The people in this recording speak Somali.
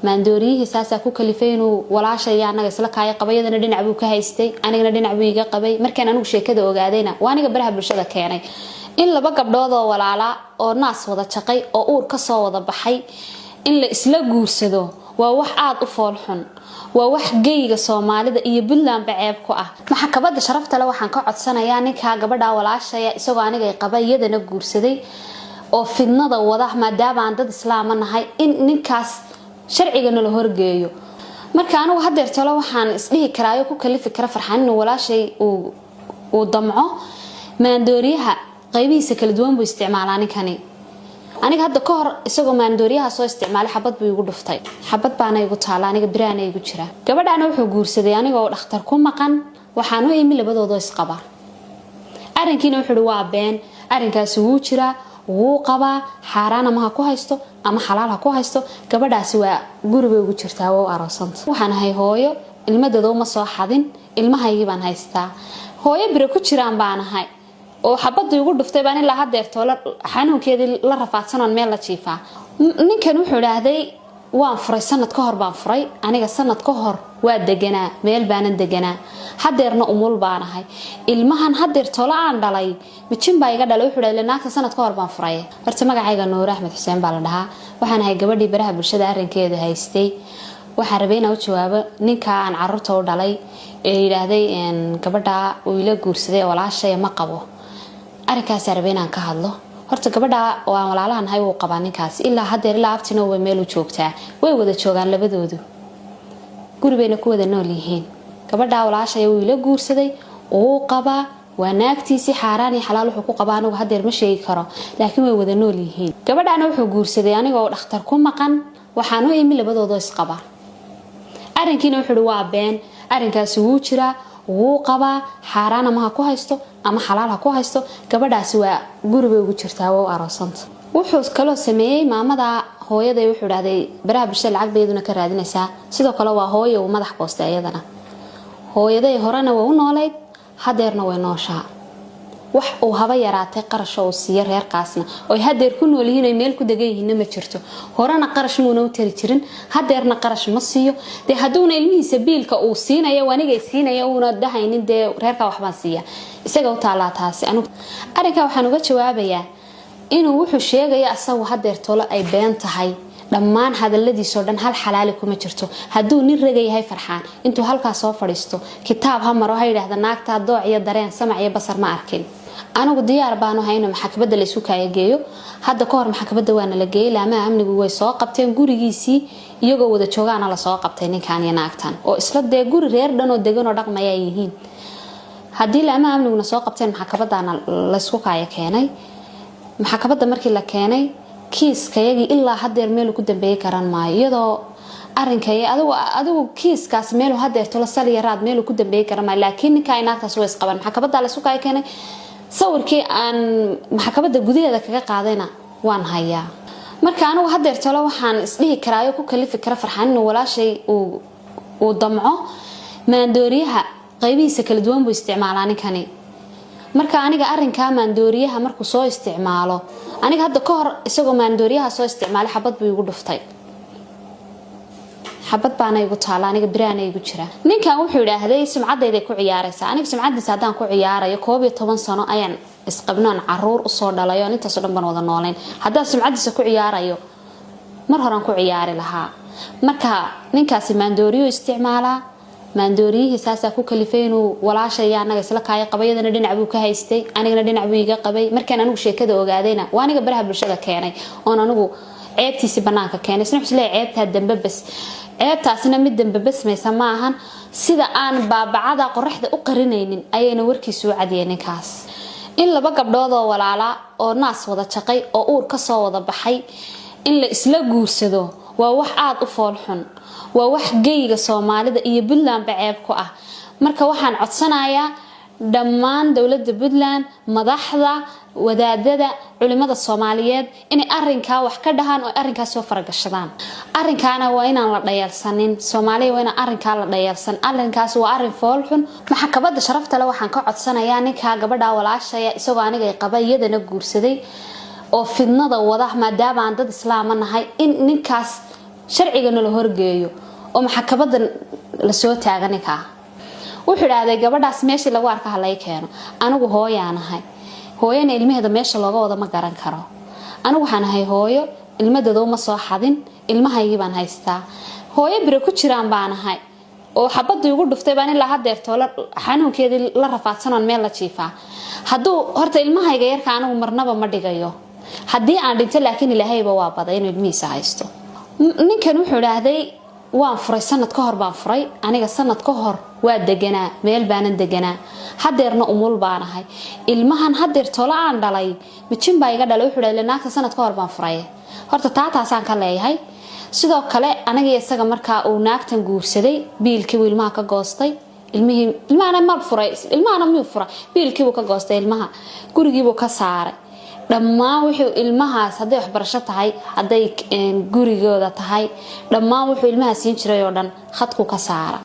maandooriyihii saasa ku kalifay inuu walaashaya anaga isla kaaya qabayadana dhinac buu ka haystay anigana dhinac buu iga qabay markaan anigu sheekada ogaadayna waa aniga baraha bulshada keenay in laba gabdhood oo walaala oo naas wada jaqay oo uur ka soo wada baxay in la isla guursado waa wax aad u fool xun waa wax geyga Soomaalida iyo Puntland baceeb ku ah maxkamada sharafta leh waxaan ka codsanayaa ninka gabadha walaashaya isagoo aniga qabayadana guursaday oo fidnada wada maadaama aan dad islaam nahay in ninkaas sharciga la horgeeyo marka anigu hadeer talo waxaan isdhihi karaayo ku kalifi kara farxan inuu walaashay uu damco maandooriyaha qaybihiisa kala duwan buu isticmaalaa ninkani aniga hadda ka hor isagoo maandooriyaha soo isticmaalay xabad buu igu dhuftay xabad baana igu taala aniga biraan igu jira gabadhaana wuxuu guursaday aniga oo dhakhtar ku maqan waxaan u imi labadooda isqaba arinkiina wuxuu waa been arinkaas uu jira wuu qaba xaraana ma ku haysto ama xalaal ha ku haysto gabadhaasi waa guriga ugu jirtaa oo aroosanta waxaan ahay hooyo ilmadooda uma soo xadin ilmahaygi baan haystaa hooyo biro ku jiraan baan ahay oo xabadii ugu dhuftay baan ilaa hadeerto xanuunkeedii la rafaadsanon meel la jiifaa ninkan wuxuu dhaahday waan furay sanad ka hor baan furay aniga sanad ka hor waa deganaa meel baan deganaa hadeerna umul baan ahay ilmahan hadeerto la aan dhalay mijin baa iga dhalay wuxuu dhahay naagta sanad ka hor baan furay horta magacayga Nuur Axmed Xuseen baa la dhahaa waxaan ahay gabadhii baraha bulshada arinkeeda haystay waxaan rabay inaan u jawaabo ninka aan carruurta u dhalay ee yiraahday gabadha uu ila guursaday walaashay ma qabo arinkaas rabay inaan ka hadlo horta gabadha oo aan walaalahan hay uu qabaa ninkaas ilaa hadeer ilaa abtina way meel u joogtaa way wada joogaan labadoodu gurigeena ku wada nool yihiin gabadha walaashay uu ila guursaday oo qaba waa naagtiisi xaaraan iyo xalaal wuxuu ku qabaa anigu hadeer ma sheegi karo laakiin way wada nool yihiin gabadhaana wuxuu guursaday aniga oo dhakhtar ku maqan waxaan u imi labadooda isqaba arinkiina wuxuu waa been arinkaas uu jira wuu qaba xaraana ma ku haysto ama xalaal ha ku haysto gabadhaasi waa guriga ugu jirtaa oo aroosanta wuxuu kala sameeyay maamada hooyaday wuxuu dhahday baraha bulshada lacag beeduna ka raadinaysaa sidoo kale waa hooyo uu madax boostay ayadana hooyaday horena waa u nooleed hadeerna way nooshaa wax uu haba yaraatay qarash oo siiyo reerkaasna oo hadeer ku nool yihiin meel ku degan yihiin ma jirto horena qarash muuna u tiri jirin hadeerna qarash ma siiyo de haduuna ilmihiisa biilka uu siinayo waniga siinayo una dahaynin de reerka waxba siiya isaga u taala taasi anigu arinka waxaan uga jawaabayaa inuu wuxuu sheegay asagu hadeer tolo ay been tahay dhammaan hadaladiisa oo dhan hal xalaal kuma jirto haduu nin ragayahay farxaan intuu halkaas soo fadhiisto kitaab ha maro ha yiraahdo naagta dooc iyo dareen samac iyo basar ma arkin anigu diyaar baan u hayno maxkamada la isku kaayageeyo hadda ka hor maxkamada waana la geeyay laamaha amnigu way soo qabteen gurigiisii iyagoo wada joogaana la soo qabtay ninkan iyo naagtan oo isla de guri reer dhan oo degan oo dhaqmaya yihiin hadii laamaha amniguna soo qabteen maxkamadana la isku kaaya keenay maxkamada markii la keenay kiiskayagii ilaa hadeer meel ku dambeeyay karan maayo iyadoo arinkay adigu kiiskaas meel hadeer tolo saliya raad meel ku dambeeyay karan maayo laakiin ninka ay naagtaas way isqaban maxkamada la isku kaaya keenay sawirkii aan maxkamada gudaheeda kaga qaadayna waan hayaa marka anigu hadeer talo waxaan isdhihi karaayo ku kalifi kara farxan inuu walaashay uu damco maandooriyaha qaybihiisa kala duwan buu isticmaalaa ninkani marka aniga arinka maandooriyaha markuu soo isticmaalo aniga hadda ka hor isagoo maandooriyaha soo isticmaalay xabad buu igu dhuftay xabad baana igu taala aniga biraan igu jira ninkan wuxuu yiraahday sumcadayda ku ciyaaraysa aniga sumcadiisa hadaan ku ciyaarayo 12 sano ayaan isqabnaan caruur u soo dhalayo intaas oo dhan baan wada nooleen hadaan sumcadiisa ku ciyaarayo mar horan ku ciyaari lahaa marka ninkaasi maandooriyo isticmaala maandooriyihii saasa ku kalifay inuu walaashay anaga isla kaaya qabayadana dhinac buu ka haystay anigana dhinac buu iga qabay markaan anigu sheekada ogaadayna waa aniga baraha bulshada keenay oo anigu ceebtiisi banaanka keenay isna xuslee ceebta dambe bas ceebtaasina mid dambe bas maysa ma ahan sida aan baabacada qorraxda u qarinaynin ayayna warkiisu u cadiyeen ninkaas in laba gabdhood oo walaala oo naas wada jaqay oo uur ka soo wada baxay in la isla guursado waa wax aad u fool xun waa wax geyga Soomaalida iyo Puntland baceeb ku ah marka waxaan codsanayaa dhammaan dawladda Puntland madaxda wadaadada culimada Soomaaliyeed inay arinka wax ka dhahan oo arinkaas soo faragashadaan arinkaana waa inaan la dhayalsanin Soomaaliya waa inaan arinka la dhayalsan arinkaas waa arin fool xun maxkamada sharafta leh waxaan ka codsanayaa ninka gabadha walaashaya isagoo aniga qabayadana guursaday oo fidnada wada maadaama aan dad islaam nahay in ninkaas sharciga la horgeeyo oo maxkamadda la soo taagani ka wuxuu dhaaday gabadhaas meeshii lagu arka halay keeno anigu hooyaanahay hooyana ilmaheeda meesha looga wada ma garan karo anigu waxaan ahay hooyo ilmadeedu ma soo xadin ilmahaygii baan haystaa hooyo bire ku jiraan baan ahay oo xabadii ugu dhuftay baan ilaa hadeerto xanuunkeedii la rafaadsanon meel la jiifaa hadduu horta ilmahayga yarka anigu marnaba ma dhigayo haddii aan dhinto laakiin ilaahayba waa baday inuu ilmihiisa haysto ninkan wuxuu dhaaday waan furay sanad ka hor baan furay aniga sanad ka hor waa deganaa meel baanan deganaa hadeerna umul baan ahay ilmahan hadeerto la aan dhalay mijin baa iga dhalay wuxuu dhaaday naagta sanad ka hor baan furay horta taasaan ka leeyahay sidoo kale anaga isaga markaa uu naagtan guursaday biilkii ilmaha ka goostay ilmaana ma furay ilmaana ma furay biilkii uu ka goostay ilmaha gurigii uu ka saaray dhammaan wuxuu ilmahaas haday waxbarasho tahay haday gurigooda tahay dhammaan wuxuu ilmaha siin jiray oo dhan khadku ka saara